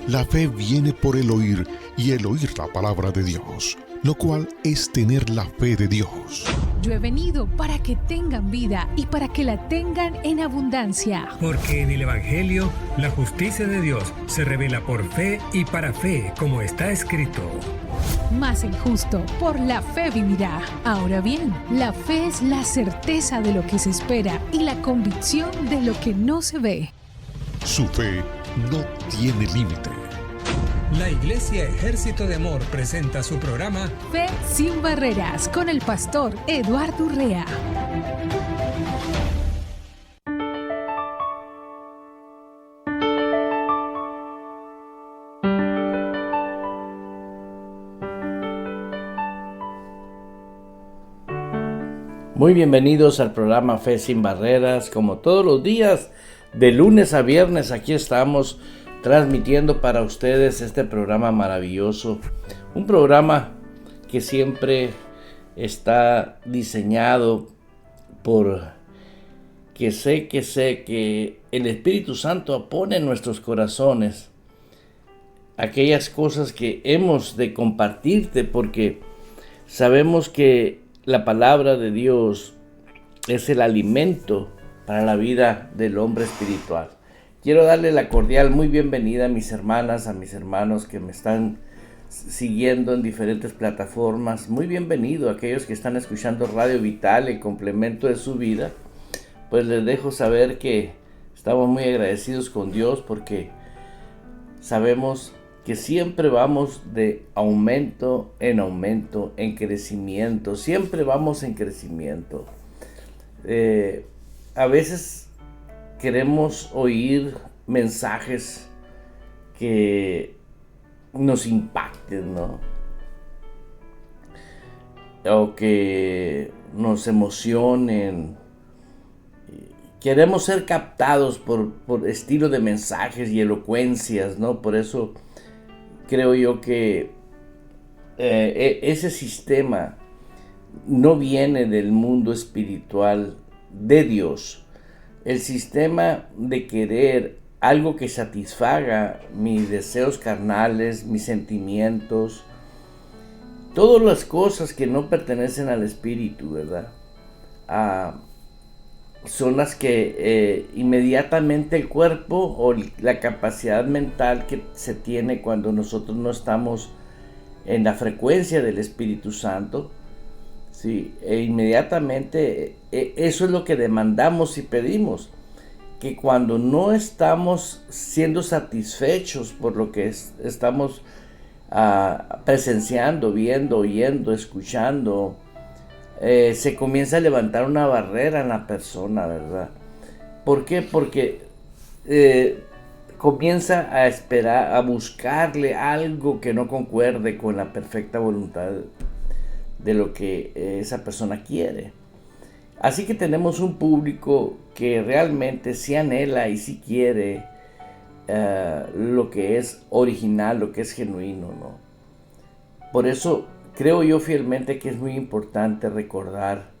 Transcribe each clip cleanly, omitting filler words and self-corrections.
La fe viene por el oír y el oír la palabra de Dios, lo cual es tener la fe de Dios. Yo he venido para que tengan vida y para que la tengan en abundancia. Porque en el Evangelio la justicia de Dios se revela por fe y para fe, como está escrito. Mas el justo por la fe vivirá. Ahora bien, la fe es la certeza de lo que se espera y la convicción de lo que no se ve. Su fe no tiene límite. La Iglesia Ejército de Amor presenta su programa Fe sin Barreras con el pastor Eduardo Urrea. Muy bienvenidos al programa Fe sin Barreras. Como todos los días, de lunes a viernes, aquí estamos transmitiendo para ustedes este programa maravilloso. Un programa que siempre está diseñado por que sé que el Espíritu Santo pone en nuestros corazones aquellas cosas que hemos de compartirte, porque sabemos que la palabra de Dios es el alimento para la vida del hombre espiritual. Quiero darle la cordial muy bienvenida a mis hermanas, a mis hermanos que me están siguiendo en diferentes plataformas. Muy bienvenido a aquellos que están escuchando Radio Vital, el complemento de su vida. Pues les dejo saber que estamos muy agradecidos con Dios porque sabemos que siempre vamos de aumento, en crecimiento. Siempre vamos en crecimiento. A veces queremos oír mensajes que nos impacten, ¿no? O que nos emocionen. Queremos ser captados por estilo de mensajes y elocuencias, ¿no? Por eso creo yo que ese sistema no viene del mundo espiritual de Dios. El sistema de querer algo que satisfaga mis deseos carnales, mis sentimientos, todas las cosas que no pertenecen al espíritu, ¿verdad? Son las que inmediatamente el cuerpo o la capacidad mental que se tiene cuando nosotros no estamos en la frecuencia del Espíritu Santo, sí, inmediatamente eso es lo que demandamos y pedimos, que cuando no estamos siendo satisfechos por lo que estamos presenciando, viendo, oyendo, escuchando, se comienza a levantar una barrera en la persona, ¿verdad? ¿Por qué? Porque comienza a esperar, a buscarle algo que no concuerde con la perfecta voluntad de lo que esa persona quiere. Así que tenemos un público que realmente sí anhela y sí quiere lo que es original, lo que es genuino, ¿no? Por eso creo yo fielmente que es muy importante recordar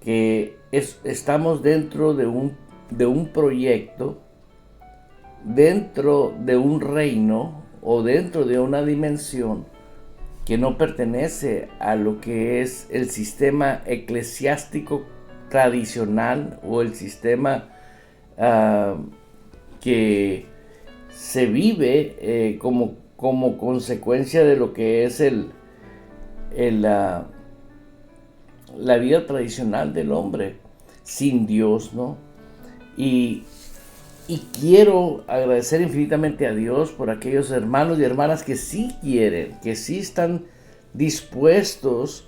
que estamos dentro de un proyecto, dentro de un reino o dentro de una dimensión que no pertenece a lo que es el sistema eclesiástico tradicional o el sistema que se vive como consecuencia de lo que es la vida tradicional del hombre sin Dios, ¿no? Y quiero agradecer infinitamente a Dios por aquellos hermanos y hermanas que sí quieren, que sí están dispuestos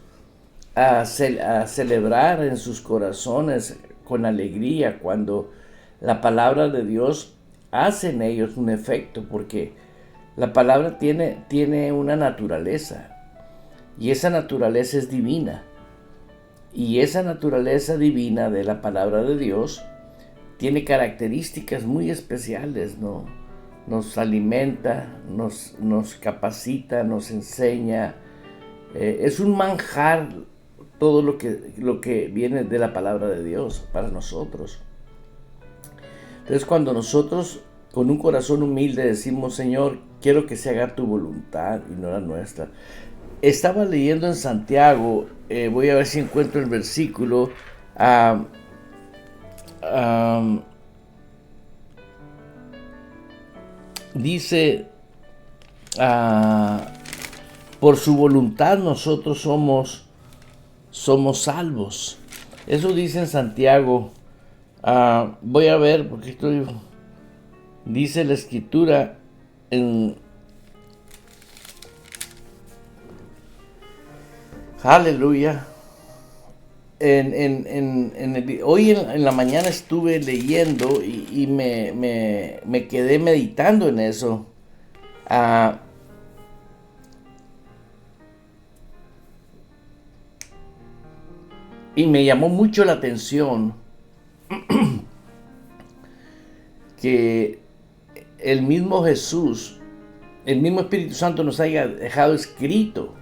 a celebrar en sus corazones con alegría cuando la palabra de Dios hace en ellos un efecto, porque la palabra tiene una naturaleza. Y esa naturaleza es divina. Y esa naturaleza divina de la palabra de Dios tiene características muy especiales, ¿no? Nos alimenta, nos capacita, nos enseña. Es un manjar todo lo que viene de la palabra de Dios para nosotros. Entonces, cuando nosotros con un corazón humilde decimos: Señor, quiero que se haga tu voluntad y no la nuestra. Estaba leyendo en Santiago, voy a ver si encuentro el versículo. Dice, por su voluntad nosotros somos salvos. Eso dice en Santiago. Voy a ver, porque dice la escritura en... Aleluya. Hoy en la mañana estuve leyendo y me quedé meditando en eso. Y me llamó mucho la atención que el mismo Jesús, el mismo Espíritu Santo nos haya dejado escrito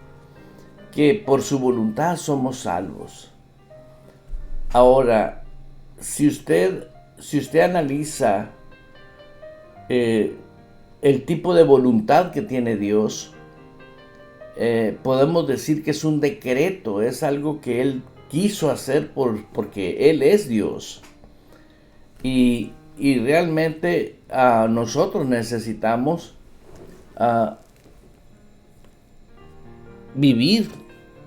que por su voluntad somos salvos. Ahora, si usted analiza el tipo de voluntad que tiene Dios, podemos decir que es un decreto, es algo que Él quiso hacer porque Él es Dios. Y realmente nosotros necesitamos vivir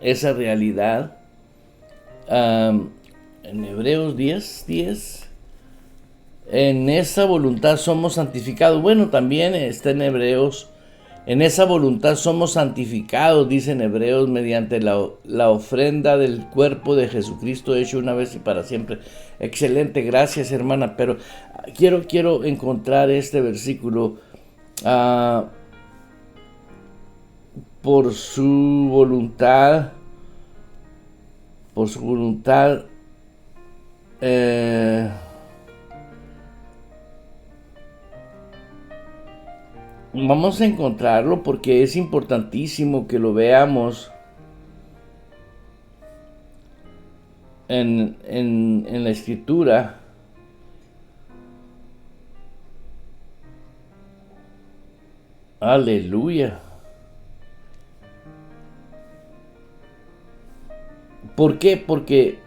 esa realidad. En Hebreos 10, en esa voluntad somos santificados. Bueno, también está en Hebreos. En esa voluntad somos santificados, dice en Hebreos, mediante la ofrenda del cuerpo de Jesucristo hecho una vez y para siempre. Excelente, gracias, hermana. Pero quiero encontrar este versículo. Por su voluntad. Vamos a encontrarlo porque es importantísimo que lo veamos en la escritura. Aleluya. ¿Por qué? Porque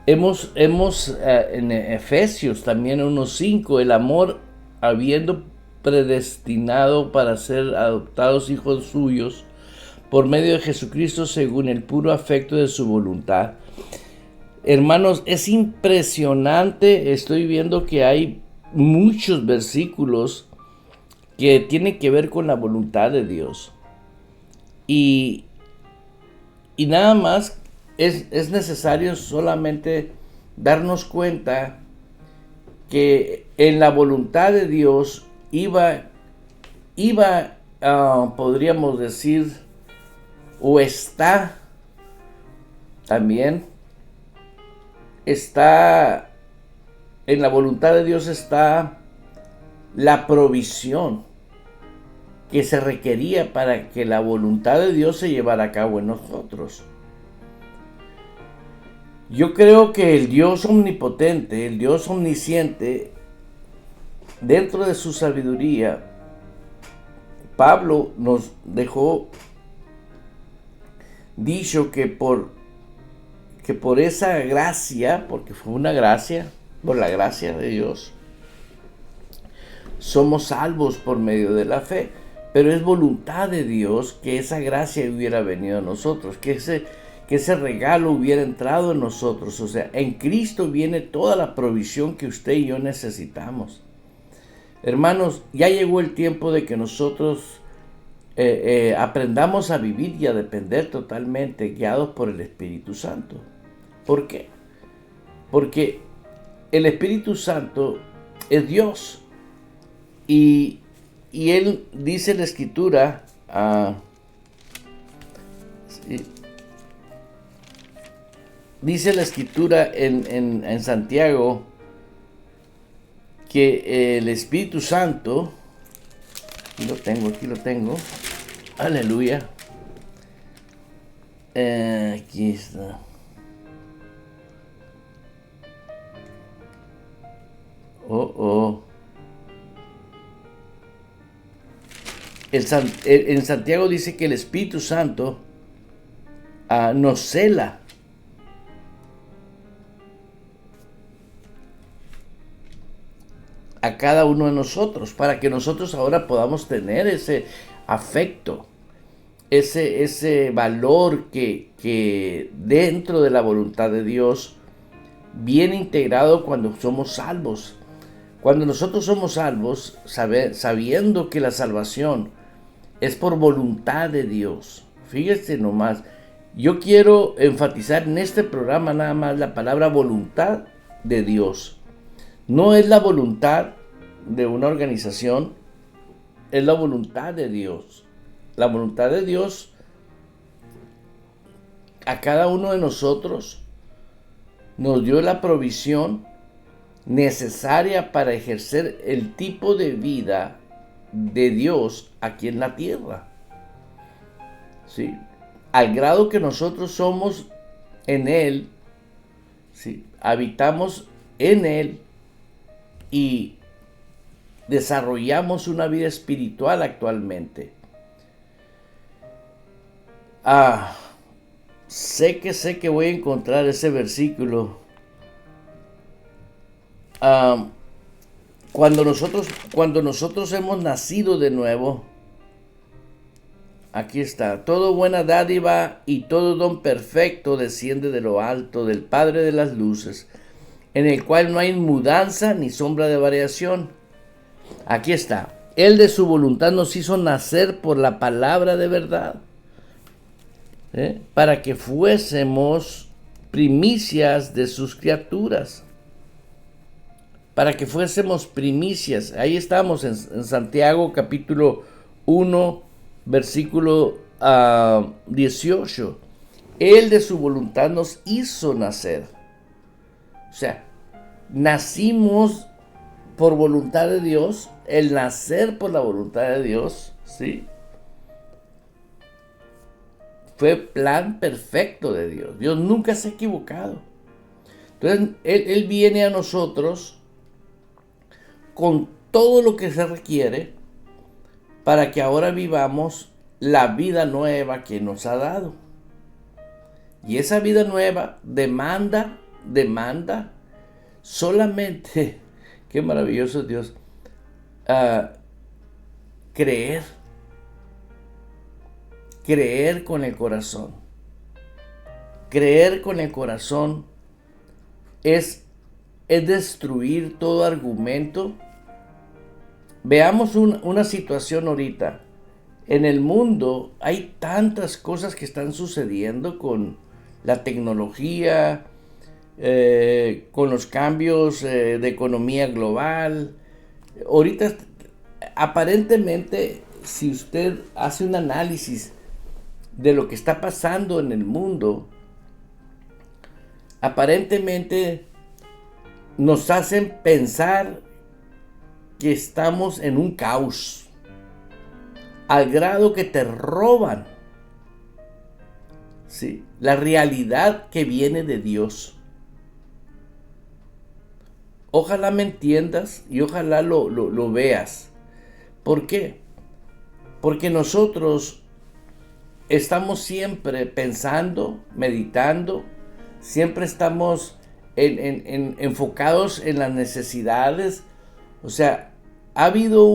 hemos en Efesios también 1:5, el amor habiendo predestinado para ser adoptados hijos suyos por medio de Jesucristo según el puro afecto de su voluntad. Hermanos, es impresionante, estoy viendo que hay muchos versículos que tienen que ver con la voluntad de Dios. Y nada más es necesario solamente darnos cuenta que en la voluntad de Dios podríamos decir, o está también, en la voluntad de Dios está la provisión que se requería para que la voluntad de Dios se llevara a cabo en nosotros. Yo creo que el Dios omnipotente, el Dios omnisciente, dentro de su sabiduría, Pablo nos dejó dicho que por esa gracia, porque fue una gracia, por la gracia de Dios, somos salvos por medio de la fe. Pero es voluntad de Dios que esa gracia hubiera venido a nosotros, que ese regalo hubiera entrado en nosotros. O sea, en Cristo viene toda la provisión que usted y yo necesitamos. Hermanos, ya llegó el tiempo de que nosotros aprendamos a vivir y a depender totalmente, guiados por el Espíritu Santo. ¿Por qué? Porque el Espíritu Santo es Dios. Y Él dice en la Escritura, dice la Escritura en Santiago, que el Espíritu Santo, aquí lo tengo, aleluya, aquí está. En Santiago dice que el Espíritu Santo nos cela. A cada uno de nosotros, para que nosotros ahora podamos tener ese afecto, ese valor que dentro de la voluntad de Dios viene integrado cuando somos salvos. Cuando nosotros somos salvos, sabiendo que la salvación es por voluntad de Dios. Fíjese nomás, yo quiero enfatizar en este programa nada más la palabra voluntad de Dios. No es la voluntad de una organización, es la voluntad de Dios. La voluntad de Dios a cada uno de nosotros nos dio la provisión necesaria para ejercer el tipo de vida de Dios aquí en la tierra. ¿Sí? Al grado que nosotros somos en Él, ¿sí? Habitamos en Él y desarrollamos una vida espiritual actualmente. Sé que voy a encontrar ese versículo. Cuando nosotros hemos nacido de nuevo, aquí está: toda buena dádiva y todo don perfecto desciende de lo alto, del Padre de las luces, en el cual no hay mudanza ni sombra de variación. Aquí está: Él de su voluntad nos hizo nacer por la palabra de verdad, para que fuésemos primicias de sus criaturas. Para que fuésemos primicias. Ahí estamos en Santiago capítulo 1, versículo 18. Él de su voluntad nos hizo nacer. O sea, nacimos por voluntad de Dios. El nacer por la voluntad de Dios, ¿sí? Fue plan perfecto de Dios. Dios nunca se ha equivocado. Entonces, Él viene a nosotros con todo lo que se requiere para que ahora vivamos la vida nueva que nos ha dado. Y esa vida nueva demanda solamente, qué maravilloso Dios, creer con el corazón. Creer con el corazón es destruir todo argumento. Veamos una situación ahorita. En el mundo hay tantas cosas que están sucediendo con la tecnología, con los cambios de economía global. Ahorita, aparentemente, si usted hace un análisis de lo que está pasando en el mundo, aparentemente nos hacen pensar que estamos en un caos, al grado que te roban, ¿sí?, la realidad que viene de Dios. Ojalá me entiendas y ojalá lo veas. ¿Por qué? Porque nosotros estamos siempre pensando, meditando, siempre estamos enfocados en las necesidades. O sea, ha habido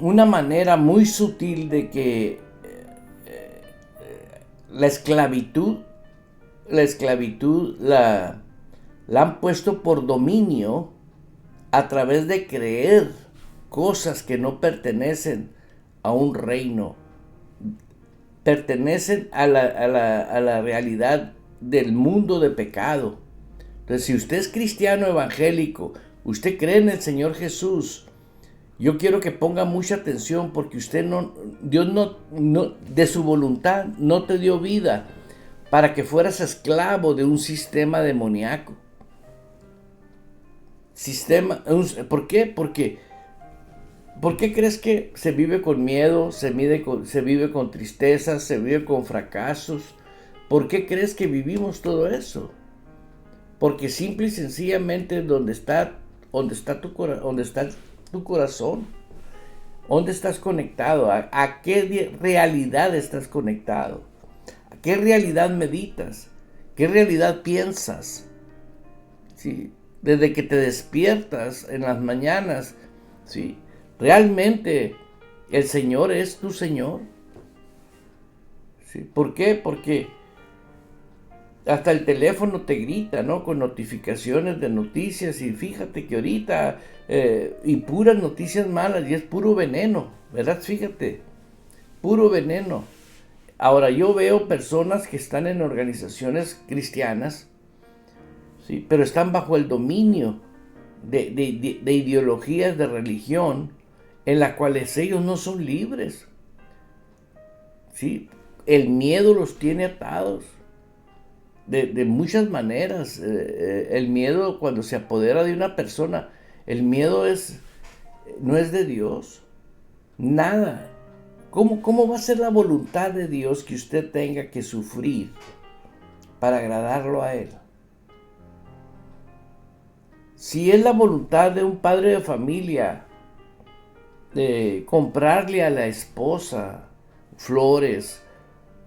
una manera muy sutil de que la esclavitud la han puesto por dominio a través de creer cosas que no pertenecen a un reino, pertenecen a la realidad del mundo de pecado. Entonces, si usted es cristiano evangélico, usted cree en el Señor Jesús, yo quiero que ponga mucha atención, porque Dios no de su voluntad no te dio vida para que fueras esclavo de un sistema demoníaco. ¿Por qué? ¿Por qué crees que se vive con miedo, se vive con tristeza, se vive con fracasos? ¿Por qué crees que vivimos todo eso? Porque simple y sencillamente donde está tu corazón, dónde estás conectado, a qué realidad estás conectado, a qué realidad meditas, qué realidad piensas. ¿Sí? Desde que te despiertas en las mañanas, ¿sí? Realmente el Señor es tu Señor. ¿Sí? ¿Por qué? Porque hasta el teléfono te grita, ¿no? Con notificaciones de noticias, y fíjate que ahorita, y puras noticias malas, y es puro veneno, ¿verdad? Fíjate, puro veneno. Ahora, yo veo personas que están en organizaciones cristianas, ¿sí? Pero están bajo el dominio de ideologías de religión en las cuales ellos no son libres, ¿sí? El miedo los tiene atados de muchas maneras. El miedo, cuando se apodera de una persona, el miedo no es de Dios, nada. ¿Cómo va a ser la voluntad de Dios que usted tenga que sufrir para agradarlo a Él? Si es la voluntad de un padre de familia de comprarle a la esposa flores,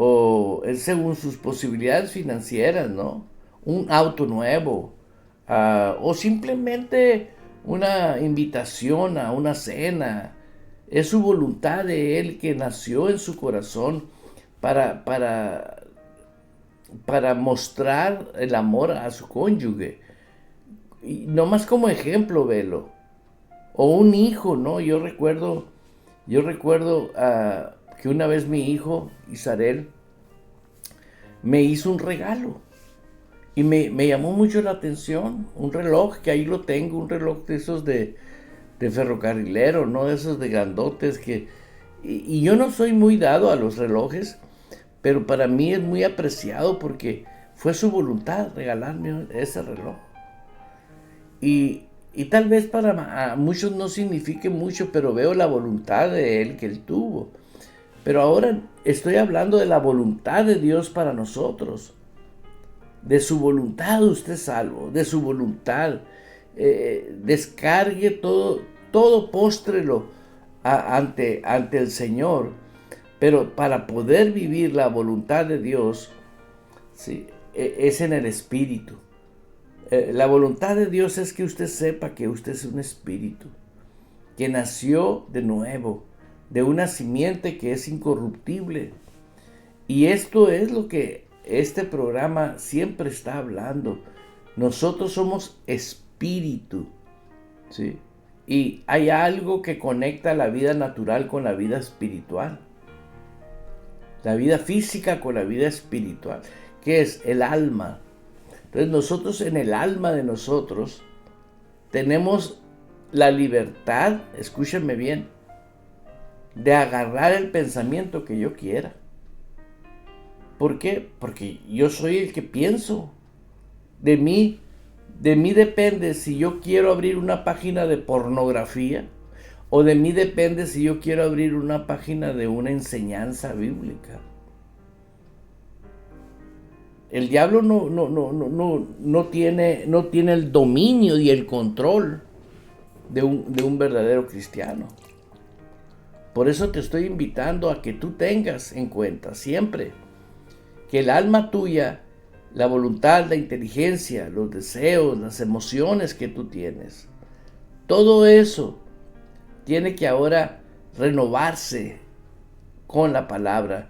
o según sus posibilidades financieras, ¿no? Un auto nuevo, o simplemente una invitación a una cena, es su voluntad de Él que nació en su corazón para mostrar el amor a su cónyuge. Y nomás como ejemplo, velo. O un hijo, ¿no? Yo recuerdo que una vez mi hijo, Isarel, me hizo un regalo. Y me llamó mucho la atención. Un reloj, que ahí lo tengo, un reloj de esos de ferrocarrilero, ¿no? De esos de grandotes y yo no soy muy dado a los relojes, pero para mí es muy apreciado porque fue su voluntad regalarme ese reloj. Y tal vez para muchos no signifique mucho, pero veo la voluntad de Él que Él tuvo. Pero ahora estoy hablando de la voluntad de Dios para nosotros. De su voluntad usted es salvo, de su voluntad. Descargue todo póstrelo ante el Señor. Pero para poder vivir la voluntad de Dios, ¿sí? Es en el Espíritu. La voluntad de Dios es que usted sepa que usted es un espíritu, que nació de nuevo, de una simiente que es incorruptible. Y esto es lo que este programa siempre está hablando. Nosotros somos espíritu, ¿sí? Y hay algo que conecta la vida natural con la vida espiritual. La vida física con la vida espiritual, que es el alma. Entonces nosotros, en el alma de nosotros, tenemos la libertad, escúchenme bien, de agarrar el pensamiento que yo quiera. ¿Por qué? Porque yo soy el que pienso. De mí depende si yo quiero abrir una página de pornografía, o de mí depende si yo quiero abrir una página de una enseñanza bíblica. El diablo no tiene el dominio y el control de un verdadero cristiano. Por eso te estoy invitando a que tú tengas en cuenta siempre que el alma tuya, la voluntad, la inteligencia, los deseos, las emociones que tú tienes, todo eso tiene que ahora renovarse con la palabra.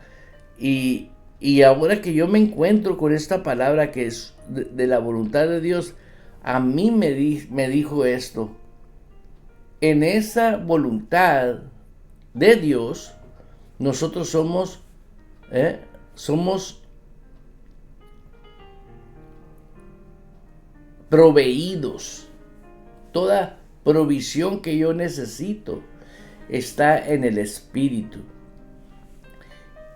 Y ahora que yo me encuentro con esta palabra que es de la voluntad de Dios, a mí me dijo esto: en esa voluntad de Dios, nosotros somos proveídos. Toda provisión que yo necesito está en el Espíritu.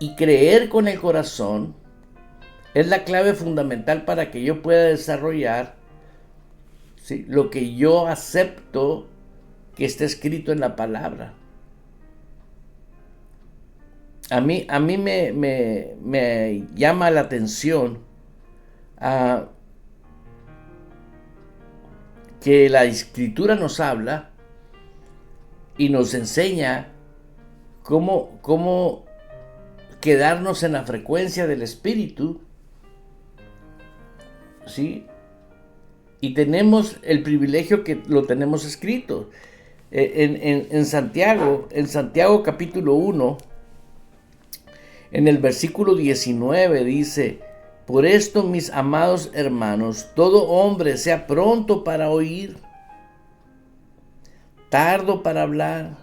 Y creer con el corazón es la clave fundamental para que yo pueda desarrollar, ¿sí?, lo que yo acepto que está escrito en la palabra. A mí me llama la atención que la Escritura nos habla y nos enseña cómo quedarnos en la frecuencia del Espíritu, ¿sí? Y tenemos el privilegio que lo tenemos escrito en Santiago capítulo 1, en el versículo 19 dice: por esto, mis amados hermanos, todo hombre sea pronto para oír, tardo para hablar,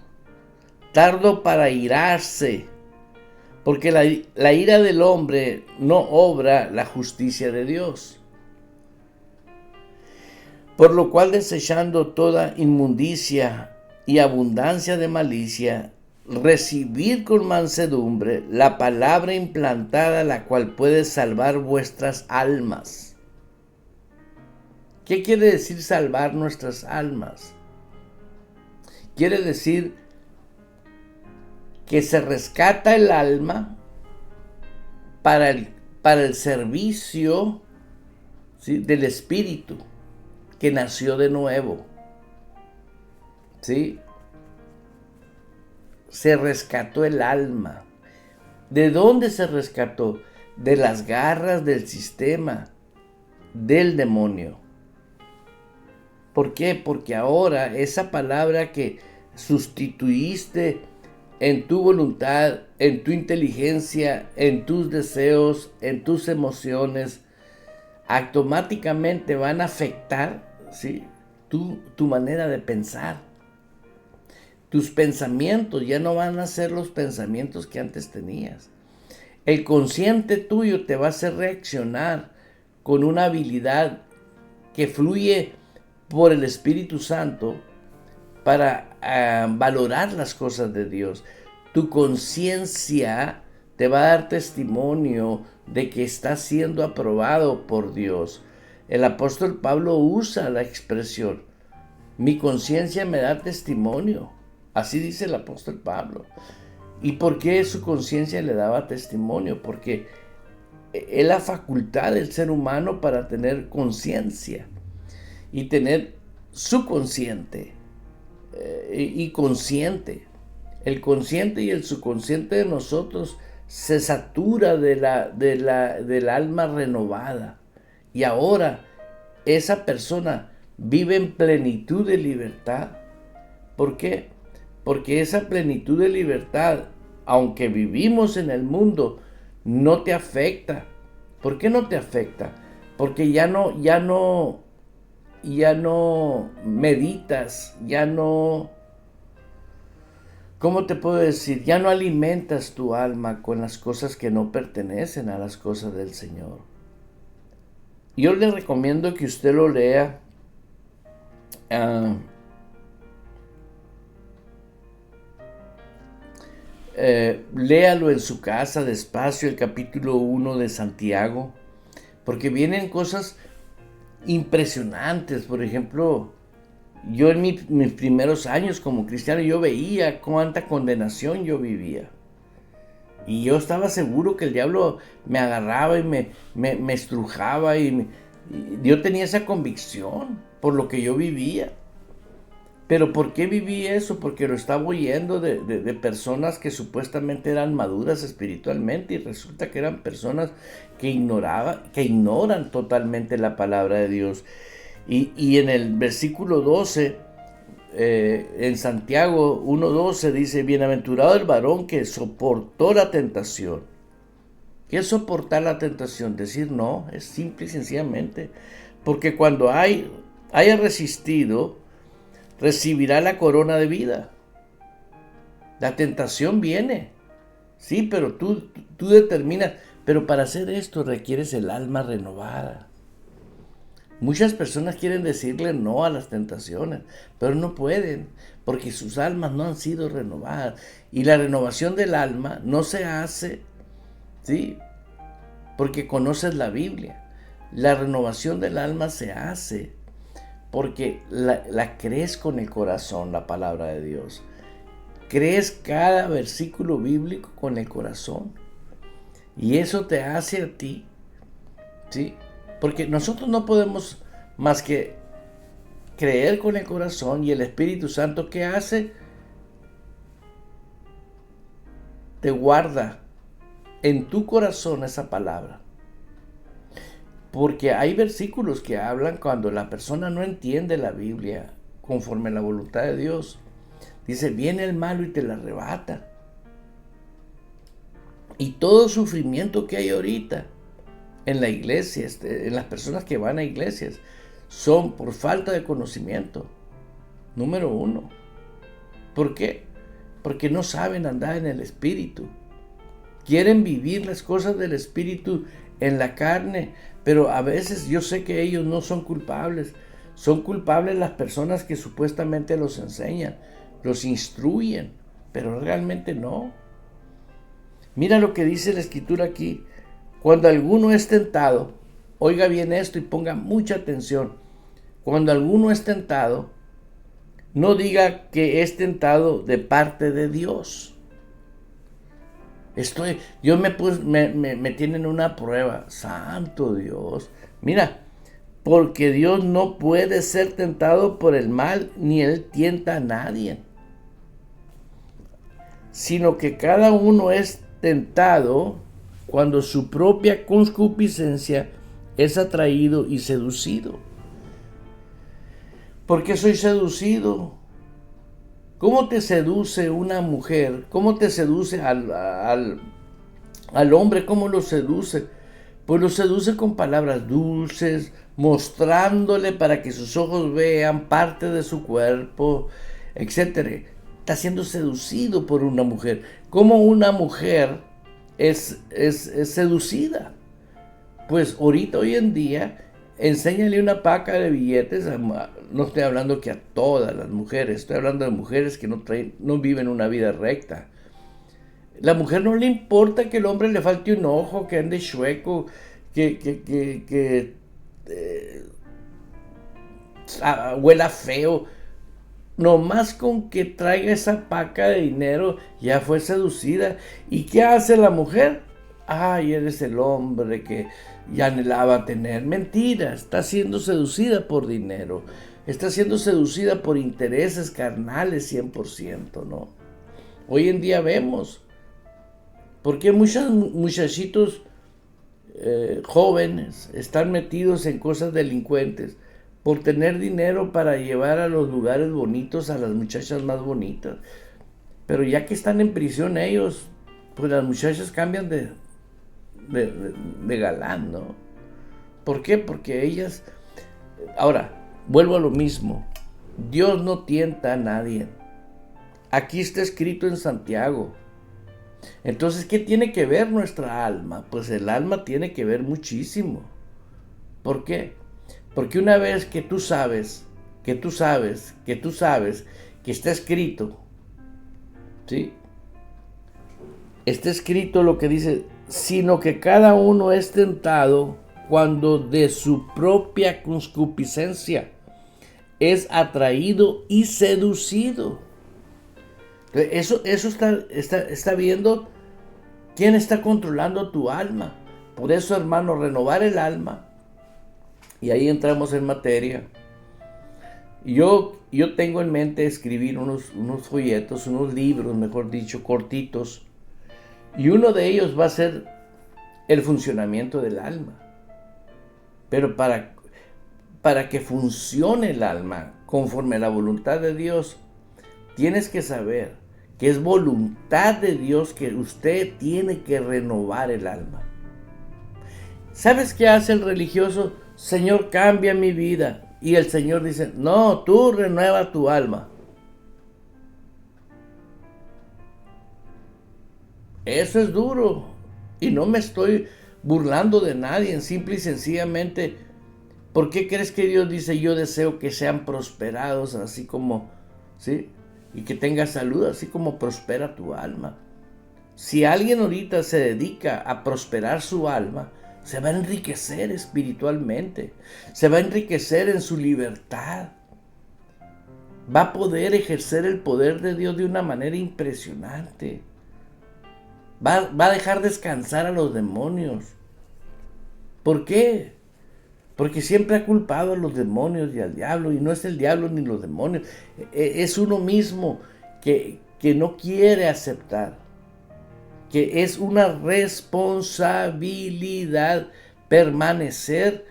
tardo para irarse, porque la ira del hombre no obra la justicia de Dios. Por lo cual, desechando toda inmundicia y abundancia de malicia, recibid con mansedumbre la palabra implantada, la cual puede salvar vuestras almas. ¿Qué quiere decir salvar nuestras almas? Quiere decir que se rescata el alma para el servicio, ¿sí?, del Espíritu que nació de nuevo, ¿sí? Se rescató el alma. ¿De dónde se rescató? De las garras del sistema, del demonio. ¿Por qué? Porque ahora esa palabra que sustituiste en tu voluntad, en tu inteligencia, en tus deseos, en tus emociones, automáticamente van a afectar, ¿sí?, tu manera de pensar. Tus pensamientos ya no van a ser los pensamientos que antes tenías. El consciente tuyo te va a hacer reaccionar con una habilidad que fluye por el Espíritu Santo para valorar las cosas de Dios. Tu conciencia te va a dar testimonio de que estás siendo aprobado por Dios. El apóstol Pablo usa la expresión: mi conciencia me da testimonio. Así dice el apóstol Pablo. ¿Y por qué su conciencia le daba testimonio? Porque es la facultad del ser humano para tener conciencia y tener subconsciente y consciente. El consciente y el subconsciente de nosotros se satura del alma renovada. Y ahora esa persona vive en plenitud de libertad. ¿Por qué? Porque esa plenitud de libertad, aunque vivimos en el mundo, no te afecta. ¿Por qué no te afecta? Porque ya no meditas, ya no, ¿cómo te puedo decir? Ya no alimentas tu alma con las cosas que no pertenecen a las cosas del Señor. Yo le recomiendo que usted lo lea. Léalo en su casa despacio, el capítulo 1 de Santiago, porque vienen cosas impresionantes. Por ejemplo, yo en mis primeros años como cristiano, yo veía cuánta condenación yo vivía. Y yo estaba seguro que el diablo me agarraba y me estrujaba. Y yo tenía esa convicción por lo que yo vivía. ¿Pero por qué viví eso? Porque lo estaba oyendo de personas que supuestamente eran maduras espiritualmente, y resulta que eran personas que ignoran totalmente la palabra de Dios. Y en el versículo 12, en Santiago 1:12 dice: bienaventurado el varón que soportó la tentación. ¿Qué es soportar la tentación? Decir no, es simple y sencillamente. Porque cuando haya resistido, recibirá la corona de vida. La tentación viene, sí, pero tú determinas. Pero para hacer esto requieres el alma renovada. Muchas personas quieren decirle no a las tentaciones, pero no pueden, porque sus almas no han sido renovadas. Y la renovación del alma no se hace, ¿sí?, porque conoces la Biblia. La renovación del alma se hace porque la crees con el corazón, la palabra de Dios. Crees cada versículo bíblico con el corazón. Y eso te hace a ti, ¿sí? Porque nosotros no podemos más que creer con el corazón, y el Espíritu Santo, ¿qué hace? Te guarda en tu corazón esa palabra. Porque hay versículos que hablan cuando la persona no entiende la Biblia conforme a la voluntad de Dios. Dice, viene el malo y te la arrebata. Y todo sufrimiento que hay ahorita en la iglesia, en las personas que van a iglesias, son por falta de conocimiento. Número uno. ¿Por qué? Porque no saben andar en el Espíritu. Quieren vivir las cosas del Espíritu en la carne, pero a veces yo sé que ellos no son culpables. Son culpables las personas que supuestamente los enseñan, los instruyen, pero realmente no. Mira lo que dice la Escritura aquí. Cuando alguno es tentado, oiga bien esto y ponga mucha atención. Cuando alguno es tentado, no diga que es tentado de parte de Dios. Dios me tiene en una prueba. Santo Dios. Mira, porque Dios no puede ser tentado por el mal, ni Él tienta a nadie. Sino que cada uno es tentado cuando su propia concupiscencia es atraído y seducido. ¿Por qué soy seducido? ¿Cómo te seduce una mujer? ¿Cómo te seduce al hombre? ¿Cómo lo seduce? Pues lo seduce con palabras dulces, mostrándole para que sus ojos vean parte de su cuerpo, etc. Está siendo seducido por una mujer. ¿Cómo una mujer es seducida? Pues ahorita, hoy en día, enséñale una paca de billetes. No estoy hablando que a todas las mujeres, estoy hablando de mujeres que no viven una vida recta. La mujer no le importa que el hombre le falte un ojo, que ande chueco, que huela feo. Nomás con que traiga esa paca de dinero ya fue seducida. ¿Y qué hace la mujer? Ay, eres el hombre que ya anhelaba tener. Mentira, está siendo seducida por dinero. Está siendo seducida por intereses carnales 100%, ¿no? Hoy en día vemos, porque muchos muchachitos jóvenes están metidos en cosas delincuentes por tener dinero para llevar a los lugares bonitos a las muchachas más bonitas. Pero ya que están en prisión ellos, pues las muchachas cambian de galán, ¿no? ¿Por qué? Porque ellas... Ahora, vuelvo a lo mismo. Dios no tienta a nadie. Aquí está escrito en Santiago. Entonces, ¿qué tiene que ver nuestra alma? Pues el alma tiene que ver muchísimo. ¿Por qué? Porque una vez que tú sabes que está escrito, ¿sí? Está escrito lo que dice, sino que cada uno es tentado cuando de su propia concupiscencia es atraído y seducido. Eso está viendo quién está controlando tu alma. Por eso, hermano, renovar el alma. Y ahí entramos en materia. Yo tengo en mente escribir unos folletos, unos libros, mejor dicho, cortitos. Y uno de ellos va a ser el funcionamiento del alma. Pero para que funcione el alma conforme a la voluntad de Dios, tienes que saber que es voluntad de Dios que usted tiene que renovar el alma. ¿Sabes qué hace el religioso? Señor, cambia mi vida. Y el Señor dice, no, tú renueva tu alma. Eso es duro. Y no me estoy burlando de nadie, simple y sencillamente, ¿por qué crees que Dios dice, yo deseo que sean prosperados, así como, ¿sí? Y que tengas salud, así como prospera tu alma? Si alguien ahorita se dedica a prosperar su alma, se va a enriquecer espiritualmente, se va a enriquecer en su libertad, va a poder ejercer el poder de Dios de una manera impresionante, va a dejar descansar a los demonios. ¿Por qué? Porque siempre ha culpado a los demonios y al diablo, y no es el diablo ni los demonios, es uno mismo que no quiere aceptar, que es una responsabilidad permanecer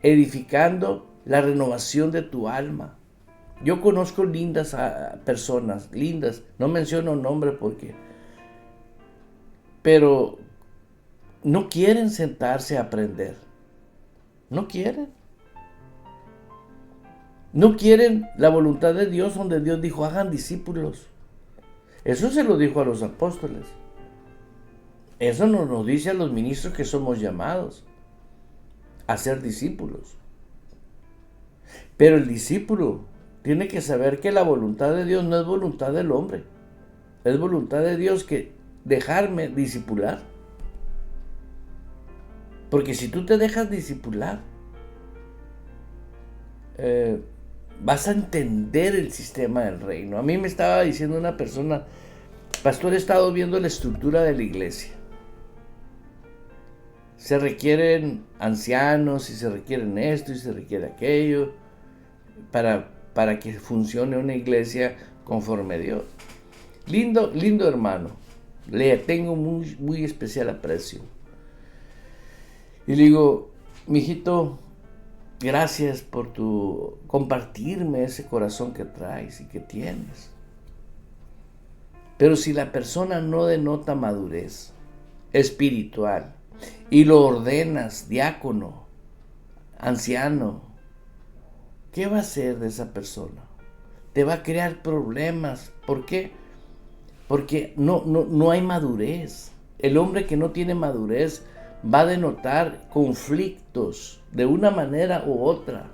edificando la renovación de tu alma. Yo conozco lindas personas, lindas, no menciono nombre pero no quieren sentarse a aprender. No quieren. No quieren la voluntad de Dios, donde Dios dijo, hagan discípulos. Eso se lo dijo a los apóstoles. Eso nos dice a los ministros que somos llamados a ser discípulos. Pero el discípulo tiene que saber que la voluntad de Dios no es voluntad del hombre. Es voluntad de Dios que dejarme discipular. Porque si tú te dejas discipular, vas a entender el sistema del reino. A mí me estaba diciendo una persona, pastor, he estado viendo la estructura de la iglesia. Se requieren ancianos, y se requieren esto, y se requiere aquello, para que funcione una iglesia conforme a Dios. Lindo hermano, le tengo muy, muy especial aprecio. Y le digo, mijito, gracias por tu compartirme ese corazón que traes y que tienes. Pero si la persona no denota madurez espiritual y lo ordenas diácono, anciano, ¿qué va a hacer de esa persona? Te va a crear problemas. ¿Por qué? Porque no hay madurez. El hombre que no tiene madurez va a denotar conflictos de una manera u otra.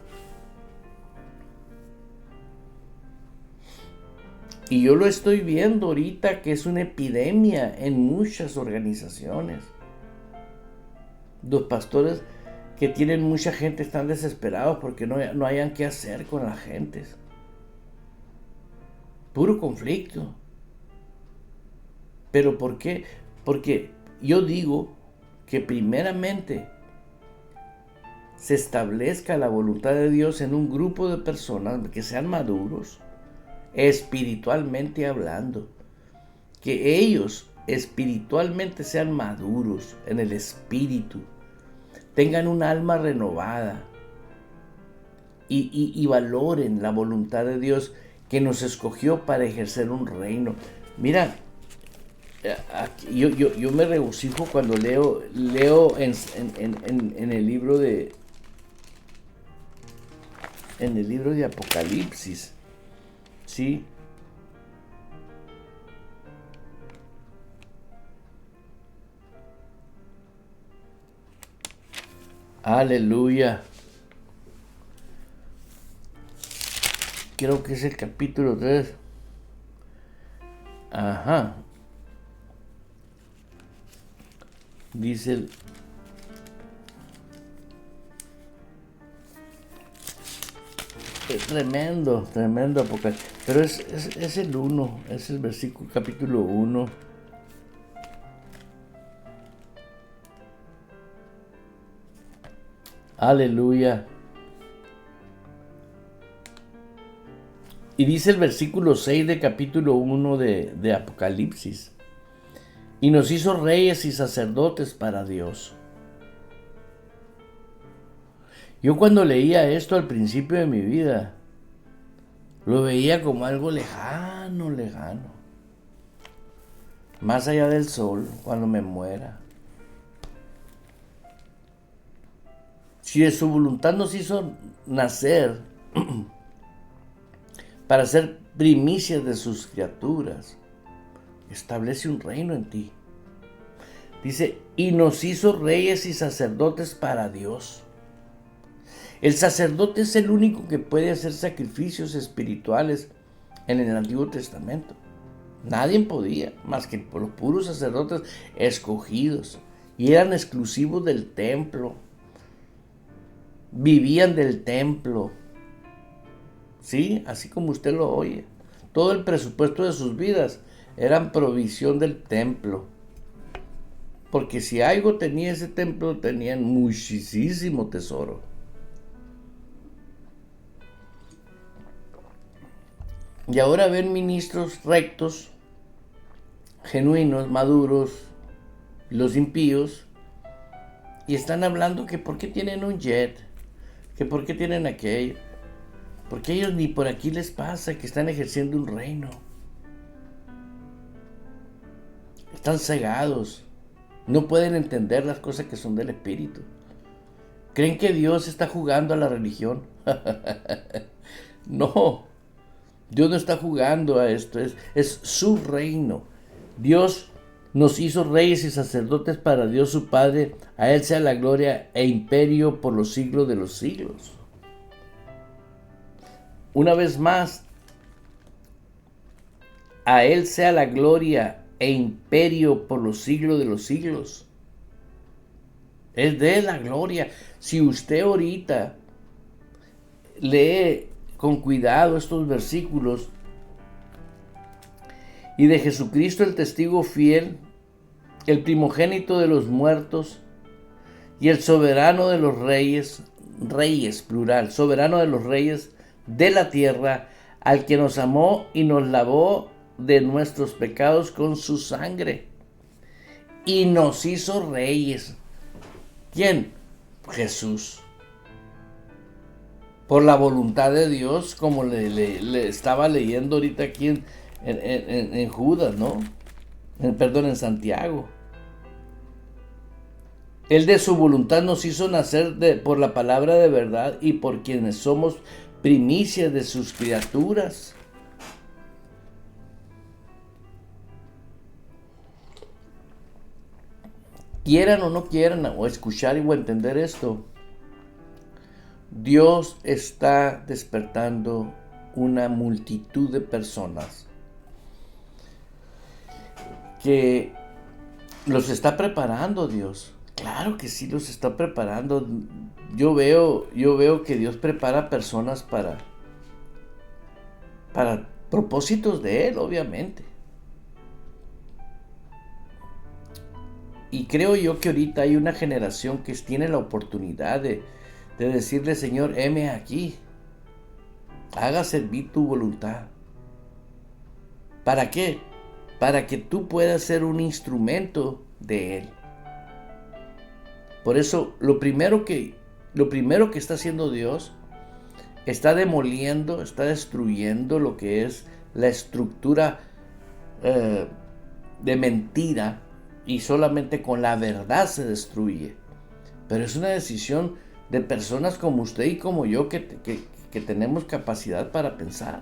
Y yo lo estoy viendo ahorita, que es una epidemia en muchas organizaciones. Los pastores que tienen mucha gente están desesperados porque no hayan qué hacer con la gente. Puro conflicto. ¿Pero por qué? Porque yo digo que primeramente se establezca la voluntad de Dios en un grupo de personas que sean maduros, espiritualmente hablando, que ellos espiritualmente sean maduros en el espíritu, tengan un alma renovada y valoren la voluntad de Dios que nos escogió para ejercer un reino. Mira, yo me regocijo cuando leo en el libro de Apocalipsis, ¿sí? Aleluya. Creo que es el capítulo 3. Ajá. Dice es tremendo Apocalipsis. Pero es el 1, es el versículo, capítulo 1. Aleluya. Y dice el versículo 6 de capítulo 1 de Apocalipsis. Y nos hizo reyes y sacerdotes para Dios. Yo cuando leía esto al principio de mi vida, lo veía como algo lejano. Más allá del sol, cuando me muera. Si de su voluntad nos hizo nacer para ser primicias de sus criaturas, establece un reino en ti. Dice, y nos hizo reyes y sacerdotes para Dios. El sacerdote es el único que puede hacer sacrificios espirituales en el Antiguo Testamento. Nadie podía, más que los puros sacerdotes escogidos. Y eran exclusivos del templo. Vivían del templo. ¿Sí? Así como usted lo oye. Todo el presupuesto de sus vidas eran provisión del templo. Porque si algo tenía ese templo, tenían muchísimo tesoro. Y ahora ven ministros rectos, genuinos, maduros, los impíos, y están hablando que por qué tienen un jet, que por qué tienen aquello, porque ellos ni por aquí les pasa que están ejerciendo un reino. Están cegados, no pueden entender las cosas que son del Espíritu. ¿Creen que Dios está jugando a la religión? No, Dios no está jugando a esto, es su reino. Dios nos hizo reyes y sacerdotes para Dios su Padre, a Él sea la gloria e imperio por los siglos de los siglos. Una vez más, a Él sea la gloria e imperio por los siglos de los siglos. Es de la gloria. Si usted ahorita lee con cuidado estos versículos, y de Jesucristo el testigo fiel, el primogénito de los muertos y el soberano de los reyes, reyes plural, soberano de los reyes de la tierra, al que nos amó y nos lavó de nuestros pecados con su sangre y nos hizo reyes. ¿Quién? Jesús. Por la voluntad de Dios, como le estaba leyendo ahorita aquí en Judas, ¿no? En Santiago. Él de su voluntad nos hizo nacer por la palabra de verdad y por quienes somos primicias de sus criaturas. Quieran o no quieran, o escuchar o entender esto, Dios está despertando una multitud de personas que los está preparando Dios. Claro que sí los está preparando. Yo veo que Dios prepara personas para propósitos de Él, obviamente. Y creo yo que ahorita hay una generación que tiene la oportunidad de decirle: Señor, heme aquí, haga servir tu voluntad. ¿Para qué? Para que tú puedas ser un instrumento de Él. Por eso, lo primero que está haciendo Dios, está demoliendo, está destruyendo lo que es la estructura de mentira, y solamente con la verdad se destruye. Pero es una decisión de personas como usted y como yo que tenemos capacidad para pensar.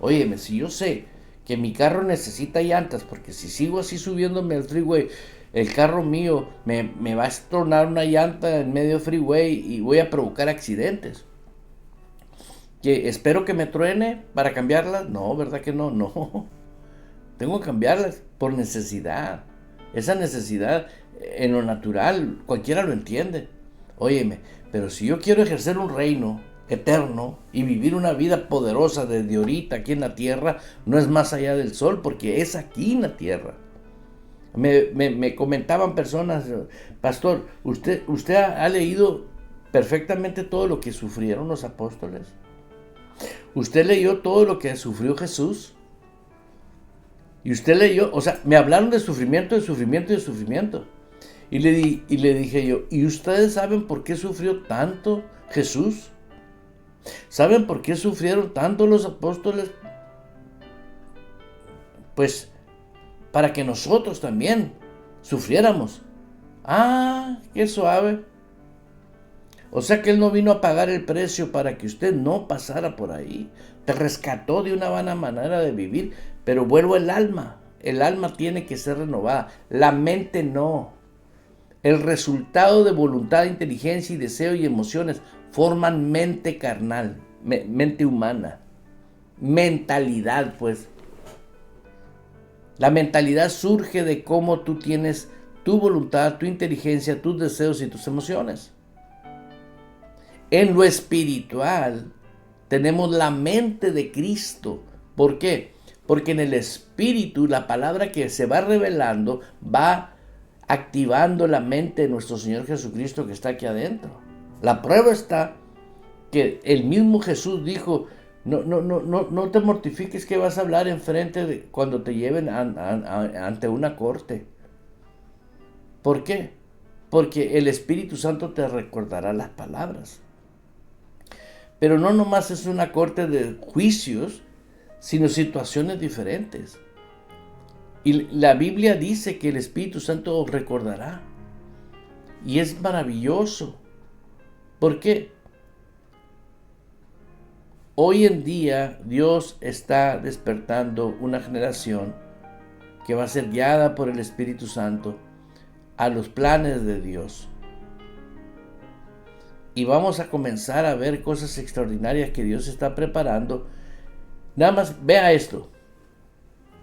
Óyeme, si yo sé que mi carro necesita llantas, porque si sigo así subiéndome al freeway, el carro mío me va a estornar una llanta en medio freeway y voy a provocar accidentes. ¿Que espero que me truene para cambiarlas? No, ¿verdad que no? No. Tengo que cambiarlas por necesidad. Esa necesidad en lo natural, cualquiera lo entiende. Óyeme, pero si yo quiero ejercer un reino eterno y vivir una vida poderosa desde ahorita aquí en la tierra, no es más allá del sol, porque es aquí en la tierra. Me comentaban personas: pastor, ¿usted ha leído perfectamente todo lo que sufrieron los apóstoles? ¿Usted leyó todo lo que sufrió Jesús? Y usted leyó, o sea, me hablaron de sufrimiento, de sufrimiento y de sufrimiento. Y le dije yo: ¿y ustedes saben por qué sufrió tanto Jesús? ¿Saben por qué sufrieron tanto los apóstoles? Pues para que nosotros también sufriéramos. Ah, qué suave. O sea que Él no vino a pagar el precio para que usted no pasara por ahí. Te rescató de una vana manera de vivir, pero vuelvo al alma. El alma tiene que ser renovada, la mente no. El resultado de voluntad, inteligencia y deseo y emociones forman mente carnal, mente humana. Mentalidad, pues. La mentalidad surge de cómo tú tienes tu voluntad, tu inteligencia, tus deseos y tus emociones. En lo espiritual tenemos la mente de Cristo. ¿Por qué? Porque en el espíritu la palabra que se va revelando va activando la mente de nuestro Señor Jesucristo que está aquí adentro. La prueba está que el mismo Jesús dijo: No te mortifiques que vas a hablar enfrente de cuando te lleven ante una corte. ¿Por qué? Porque el Espíritu Santo te recordará las palabras. Pero no nomás es una corte de juicios, sino situaciones diferentes. Y la Biblia dice que el Espíritu Santo os recordará. Y es maravilloso. ¿Por qué? Hoy en día Dios está despertando una generación que va a ser guiada por el Espíritu Santo a los planes de Dios. Y vamos a comenzar a ver cosas extraordinarias que Dios está preparando. Nada más vea esto.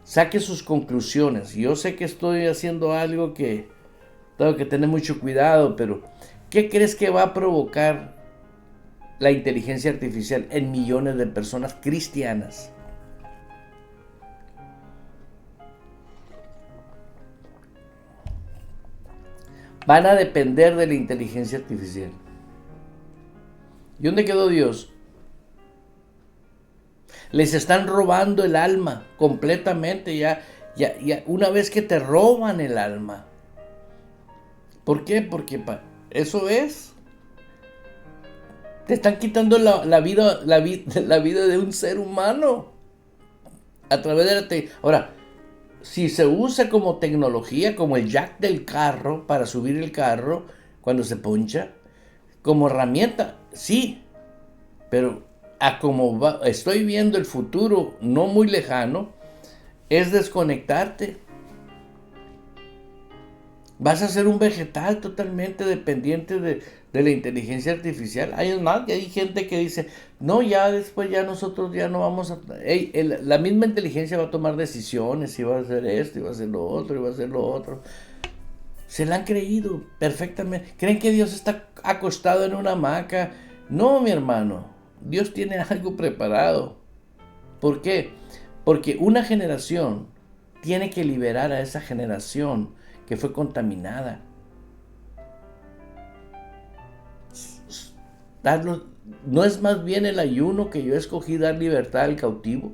Saque sus conclusiones. Yo sé que estoy haciendo algo que tengo que tener mucho cuidado, pero ¿qué crees que va a provocar la inteligencia artificial en millones de personas cristianas? Van a depender de la inteligencia artificial. ¿Y dónde quedó Dios? Les están robando el alma completamente ya una vez que te roban el alma. ¿Por qué? Porque eso es. Te están quitando la vida de un ser humano a través de la Ahora, si se usa como tecnología, como el jack del carro para subir el carro cuando se poncha, como herramienta, sí, pero estoy viendo el futuro no muy lejano, es desconectarte. Vas a ser un vegetal totalmente dependiente de la inteligencia artificial. Hay gente que dice, no, ya después ya nosotros ya no vamos a... la misma inteligencia va a tomar decisiones, y va a hacer esto, y va a hacer lo otro, y va a hacer lo otro. Se la han creído perfectamente. ¿Creen que Dios está acostado en una hamaca? No, mi hermano. Dios tiene algo preparado. ¿Por qué? Porque una generación tiene que liberar a esa generación que fue contaminada. ¿No es más bien el ayuno que yo escogí dar libertad al cautivo?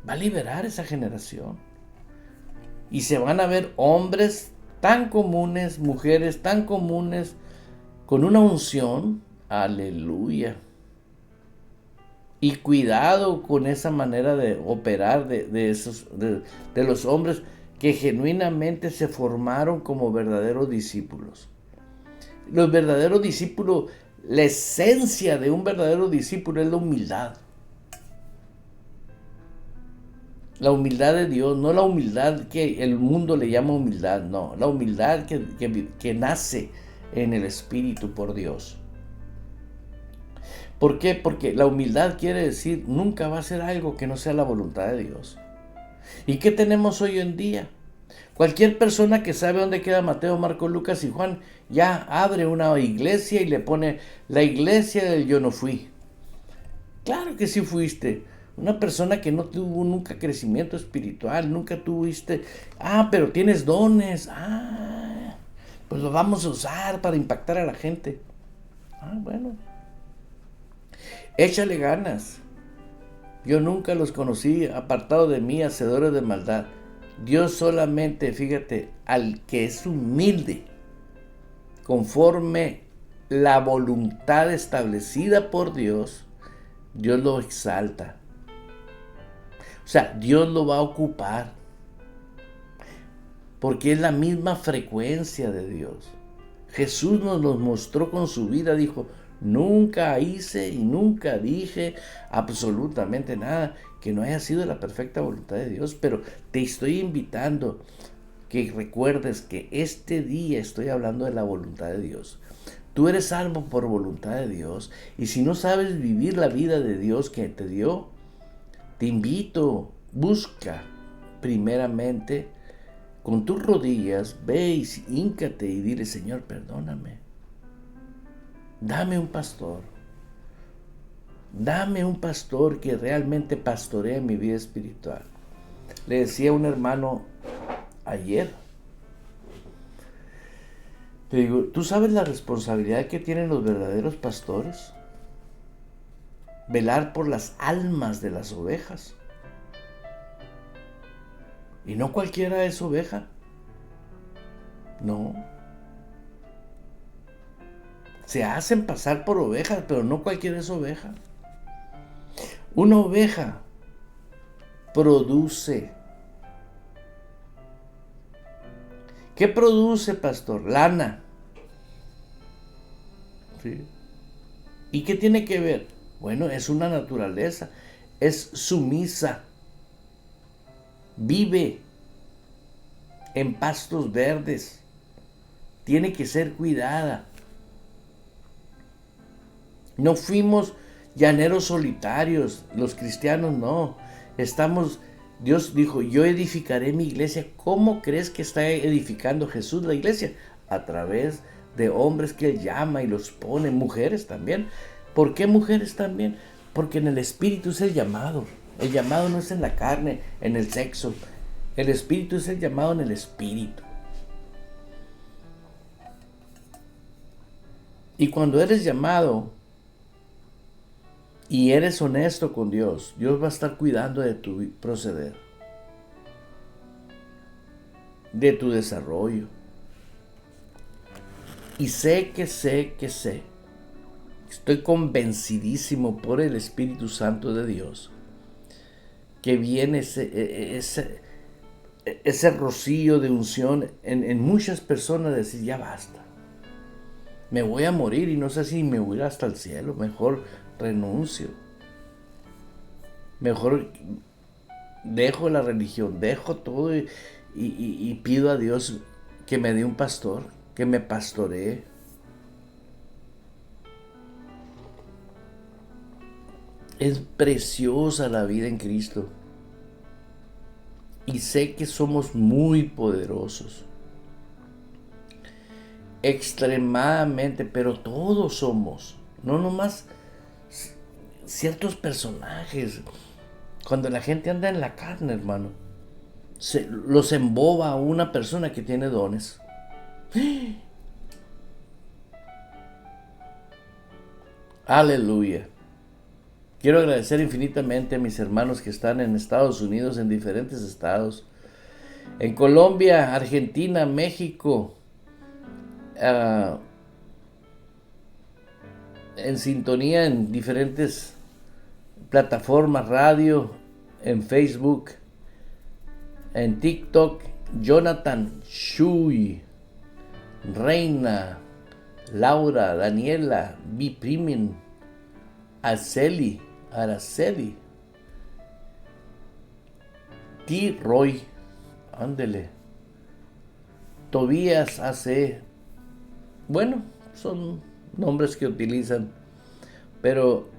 Va a liberar esa generación. Y se van a ver hombres tan comunes, mujeres tan comunes, con una unción. Aleluya. Y cuidado con esa manera de operar de los hombres que genuinamente se formaron como verdaderos discípulos. Los verdaderos discípulos, la esencia de un verdadero discípulo es la humildad. La humildad de Dios, no la humildad que el mundo le llama humildad, no. La humildad que nace en el Espíritu por Dios. ¿Por qué? Porque la humildad quiere decir nunca va a ser algo que no sea la voluntad de Dios. ¿Y qué tenemos hoy en día? Cualquier persona que sabe dónde queda Mateo, Marcos, Lucas y Juan ya abre una iglesia y le pone la iglesia del yo no fui. Claro que sí fuiste. Una persona que no tuvo nunca crecimiento espiritual, nunca tuviste, pero tienes dones, pues lo vamos a usar para impactar a la gente. Bueno. Échale ganas. Yo nunca los conocí, apartado de mí, hacedores de maldad. Dios solamente, fíjate, al que es humilde, conforme la voluntad establecida por Dios, Dios lo exalta. O sea, Dios lo va a ocupar. Porque es la misma frecuencia de Dios. Jesús nos lo mostró con su vida, dijo, nunca hice y nunca dije absolutamente nada que no haya sido la perfecta voluntad de Dios, pero te estoy invitando que recuerdes que este día estoy hablando de la voluntad de Dios. Tú eres salvo por voluntad de Dios, y si no sabes vivir la vida de Dios que te dio, te invito, busca primeramente con tus rodillas, ve y híncate y dile, Señor, perdóname. Dame un pastor. Dame un pastor que realmente pastoree mi vida espiritual. Le decía a un hermano ayer, le digo, ¿tú sabes la responsabilidad que tienen los verdaderos pastores? velar por las almas de las ovejas. Y no cualquiera es oveja. No. Se hacen pasar por ovejas, pero no cualquiera es oveja. Una oveja produce. ¿Qué produce, pastor? Lana. ¿Sí? ¿Y qué tiene que ver? Bueno, es una naturaleza. Es sumisa. Vive en pastos verdes. Tiene que ser cuidada. No fuimos llaneros solitarios. Los cristianos no. Dios dijo, yo edificaré mi iglesia. ¿Cómo crees que está edificando Jesús la iglesia? A través de hombres que Él llama y los pone, mujeres también. ¿Por qué mujeres también? Porque en el espíritu es el llamado. El llamado no es en la carne, en el sexo. El espíritu es el llamado en el espíritu. Y cuando eres llamado y eres honesto con Dios, Dios va a estar cuidando de tu proceder, de tu desarrollo. Y sé, estoy convencidísimo por el Espíritu Santo de Dios, que viene ese rocío de unción en muchas personas de decir, ya basta. Me voy a morir y no sé si me voy a ir hasta el cielo. Mejor renuncio. Mejor dejo la religión, dejo todo y pido a Dios que me dé un pastor, que me pastoree. Es preciosa la vida en Cristo. Y sé que somos muy poderosos. Extremadamente, pero todos somos. No nomás ciertos personajes. Cuando la gente anda en la carne, hermano, los emboba a una persona que tiene dones. Aleluya. Quiero agradecer infinitamente a mis hermanos que están en Estados Unidos, en diferentes estados, en Colombia, Argentina, México, en sintonía en diferentes plataformas, radio, en Facebook, en TikTok. Jonathan, Shui, Reina, Laura, Daniela, Biprimin, Araceli, T. Roy, ándele, Tobías AC. Bueno, son nombres que utilizan, pero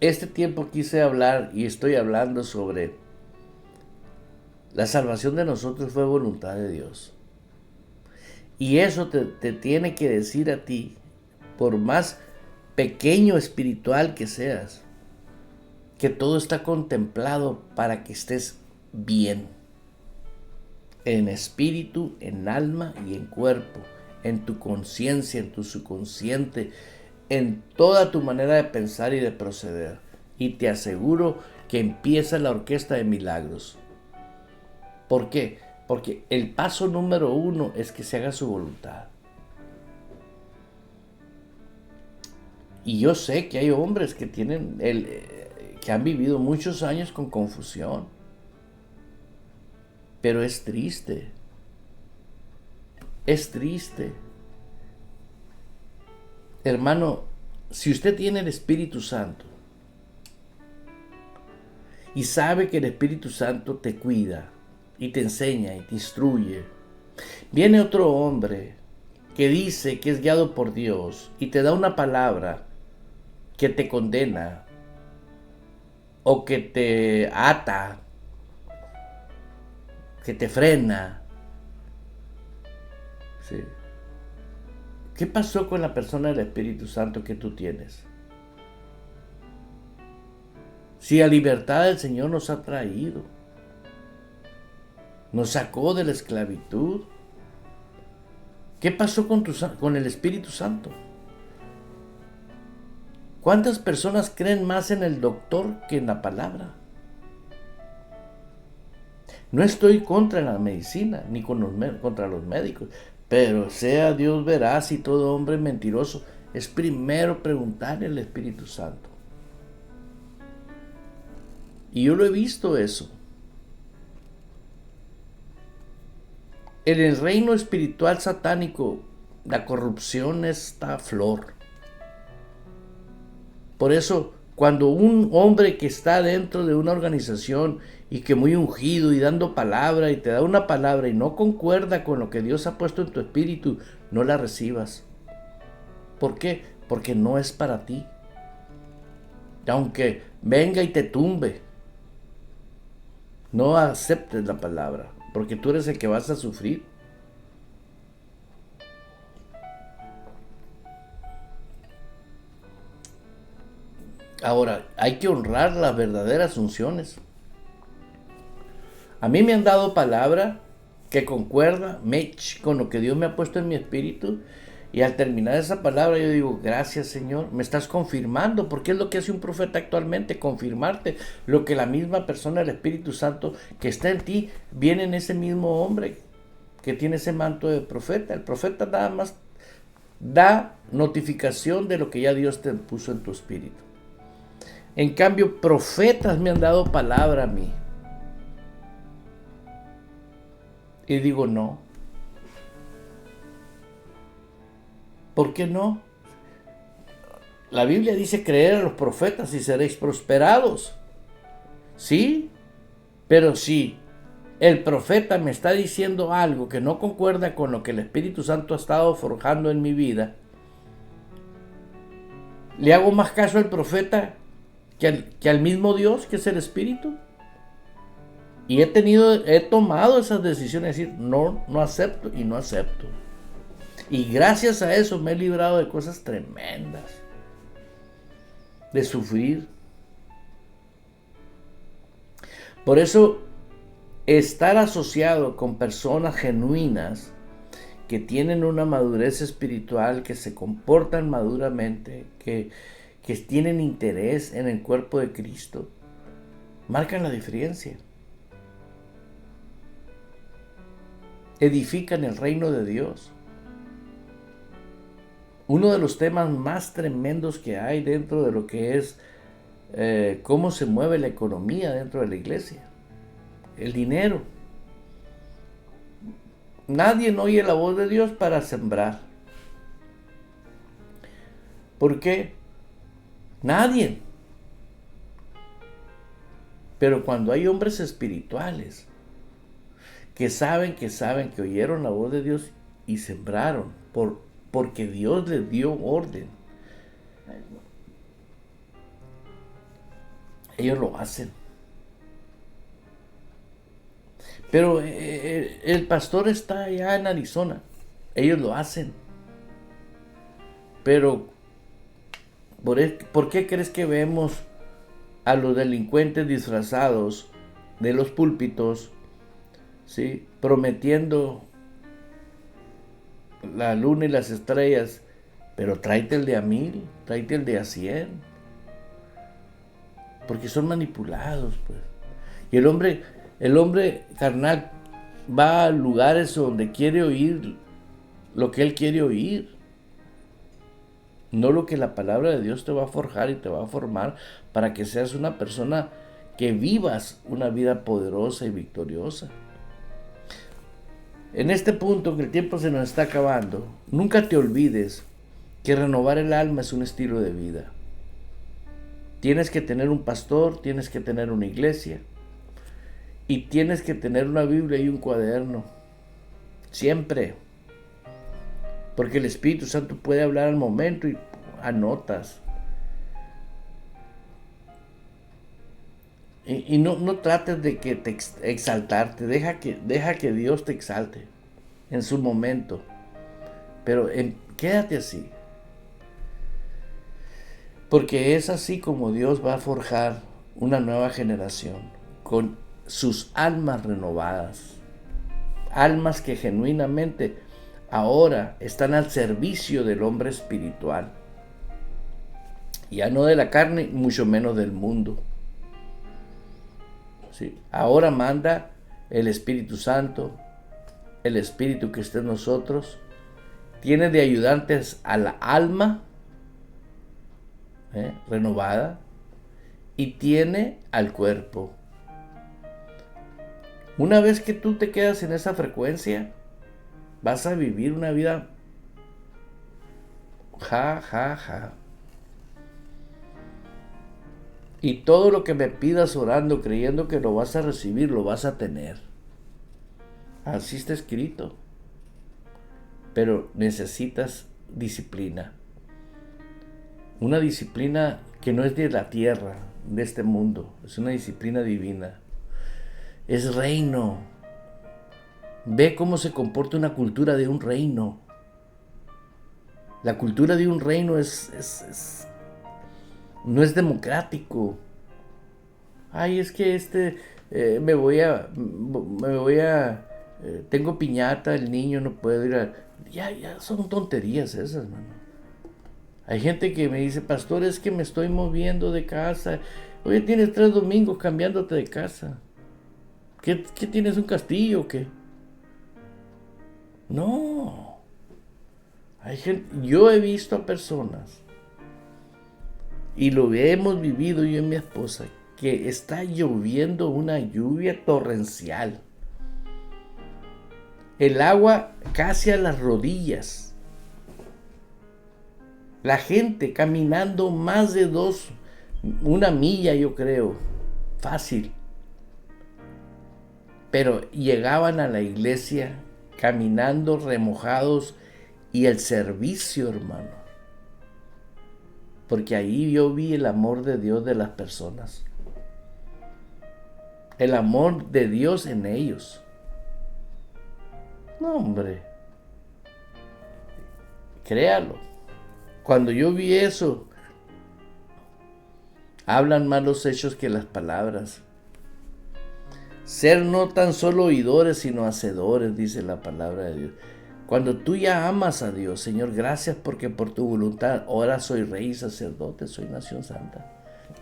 este tiempo quise hablar y estoy hablando sobre la salvación de nosotros fue voluntad de Dios. Y eso te tiene que decir a ti, por más pequeño espiritual que seas, que todo está contemplado para que estés bien. En espíritu, en alma y en cuerpo. En tu conciencia, en tu subconsciente, en toda tu manera de pensar y de proceder. Y te aseguro que empieza la orquesta de milagros. ¿Por qué? Porque el paso número 1 es que se haga su voluntad. Y yo sé que hay hombres que que han vivido muchos años con confusión. Pero es triste. Es triste. Hermano, si usted tiene el Espíritu Santo y sabe que el Espíritu Santo te cuida y te enseña y te instruye, viene otro hombre que dice que es guiado por Dios y te da una palabra que te condena o que te ata, que te frena. Sí. ¿Qué pasó con la persona del Espíritu Santo que tú tienes? Si a libertad el Señor nos ha traído, nos sacó de la esclavitud, ¿qué pasó con el Espíritu Santo? ¿Cuántas personas creen más en el doctor que en la palabra? No estoy contra la medicina, ni contra los médicos, pero sea Dios veraz y todo hombre mentiroso. Es primero preguntarle al Espíritu Santo. Y yo lo he visto eso. En el reino espiritual satánico, la corrupción está a flor. Por eso, cuando un hombre que está dentro de una organización y que muy ungido y dando palabra y te da una palabra y no concuerda con lo que Dios ha puesto en tu espíritu, no la recibas. ¿Por qué? Porque no es para ti. Aunque venga y te tumbe, no aceptes la palabra, porque tú eres el que vas a sufrir. Ahora, hay que honrar las verdaderas unciones. A mí me han dado palabra que concuerda, con lo que Dios me ha puesto en mi espíritu. Y al terminar esa palabra yo digo, gracias Señor, me estás confirmando, porque es lo que hace un profeta actualmente, confirmarte lo que la misma persona del Espíritu Santo que está en ti, viene en ese mismo hombre que tiene ese manto de profeta. El profeta nada más da notificación de lo que ya Dios te puso en tu espíritu. En cambio, profetas me han dado palabra a mí. Y digo, no. ¿Por qué no? La Biblia dice creer a los profetas y seréis prosperados. ¿Sí? Pero si el profeta me está diciendo algo que no concuerda con lo que el Espíritu Santo ha estado forjando en mi vida, ¿le hago más caso al profeta que al mismo Dios, que es el Espíritu? Y he tomado esas decisiones de decir, no acepto y no acepto. Y gracias a eso me he librado de cosas tremendas, de sufrir. Por eso, estar asociado con personas genuinas que tienen una madurez espiritual, que se comportan maduramente, que tienen interés en el cuerpo de Cristo, marcan la diferencia. Edifican el reino de Dios. Uno de los temas más tremendos que hay dentro de lo que es cómo se mueve la economía dentro de la iglesia. El dinero. Nadie oye la voz de Dios para sembrar. ¿Por qué? Nadie. Pero cuando hay hombres espirituales que saben que oyeron la voz de Dios y sembraron porque Dios les dio orden, ellos lo hacen. Pero el pastor está allá en Arizona, ellos lo hacen. Pero ¿por qué crees que vemos a los delincuentes disfrazados de los púlpitos, ¿sí?, prometiendo la luna y las estrellas, pero tráete el de a 1000, tráete el de a 100? Porque son manipulados, pues. Y el hombre carnal va a lugares donde quiere oír lo que él quiere oír, no lo que la palabra de Dios te va a forjar y te va a formar para que seas una persona que vivas una vida poderosa y victoriosa. En este punto, que el tiempo se nos está acabando, nunca te olvides que renovar el alma es un estilo de vida. Tienes que tener un pastor, tienes que tener una iglesia y tienes que tener una Biblia y un cuaderno. Siempre. Porque el Espíritu Santo puede hablar al momento y anotas. Y no trates de que te exaltarte, deja que Dios te exalte en su momento, pero quédate así, porque es así como Dios va a forjar una nueva generación con sus almas renovadas, almas que genuinamente ahora están al servicio del hombre espiritual. Ya no de la carne, mucho menos del mundo. ¿Sí? Ahora manda el Espíritu Santo, el Espíritu que está en nosotros. Tiene de ayudantes a la alma renovada y tiene al cuerpo. Una vez que tú te quedas en esa frecuencia, vas a vivir una vida Y todo lo que me pidas orando, creyendo que lo vas a recibir, lo vas a tener. Así está escrito. Pero necesitas disciplina. Una disciplina que no es de la tierra, de este mundo. Es una disciplina divina. Es reino. Ve cómo se comporta una cultura de un reino. La cultura de un reino no es democrático. Ay, es que tengo piñata, el niño no puede ir a... Ya son tonterías esas, hermano. Hay gente que me dice, pastor, es que me estoy moviendo de casa. Oye, tienes 3 domingos cambiándote de casa. ¿Qué tienes, un castillo o qué? No. Hay gente, yo he visto a personas, y lo hemos vivido yo y mi esposa, que está lloviendo una lluvia torrencial. El agua casi a las rodillas. La gente caminando más de 1 milla, yo creo, fácil. Pero llegaban a la iglesia caminando remojados, y el servicio, hermano. Porque ahí yo vi el amor de Dios de las personas. El amor de Dios en ellos. No, hombre. Créalo. Cuando yo vi eso, hablan más los hechos que las palabras. Ser no tan solo oidores, sino hacedores, dice la palabra de Dios. Cuando tú ya amas a Dios, Señor, gracias porque por tu voluntad ahora soy rey y sacerdote, soy nación santa.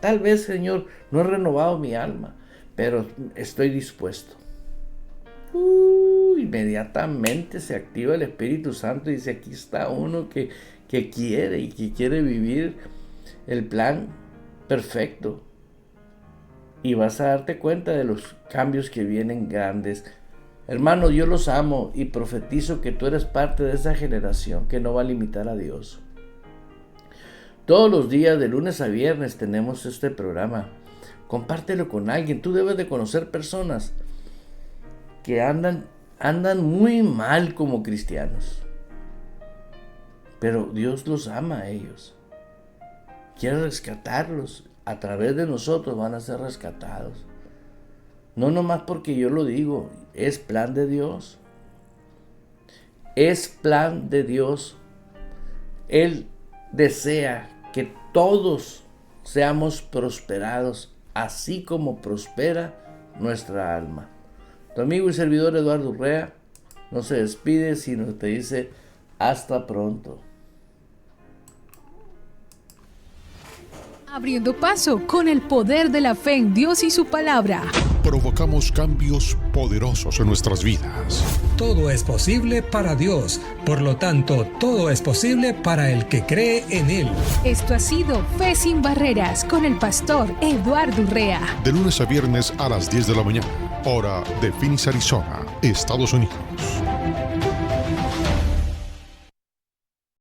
Tal vez, Señor, no he renovado mi alma, pero estoy dispuesto. Inmediatamente se activa el Espíritu Santo y dice, aquí está uno que quiere vivir el plan perfecto. Y vas a darte cuenta de los cambios que vienen grandes. Hermano, yo los amo y profetizo que tú eres parte de esa generación que no va a limitar a Dios. Todos los días, de lunes a viernes, tenemos este programa. Compártelo con alguien. Tú debes de conocer personas que andan muy mal como cristianos. Pero Dios los ama a ellos. Quiere rescatarlos. A través de nosotros van a ser rescatados. No nomás porque yo lo digo, es plan de Dios. Es plan de Dios. Él desea que todos seamos prosperados, así como prospera nuestra alma. Tu amigo y servidor Eduardo Urrea no se despide, sino te dice hasta pronto. Abriendo paso con el poder de la fe en Dios y su palabra. Provocamos cambios poderosos en nuestras vidas. Todo es posible para Dios, por lo tanto, todo es posible para el que cree en Él. Esto ha sido Fe sin Barreras con el pastor Eduardo Urrea. De lunes a viernes a las 10 de la mañana, hora de Phoenix, Arizona, Estados Unidos.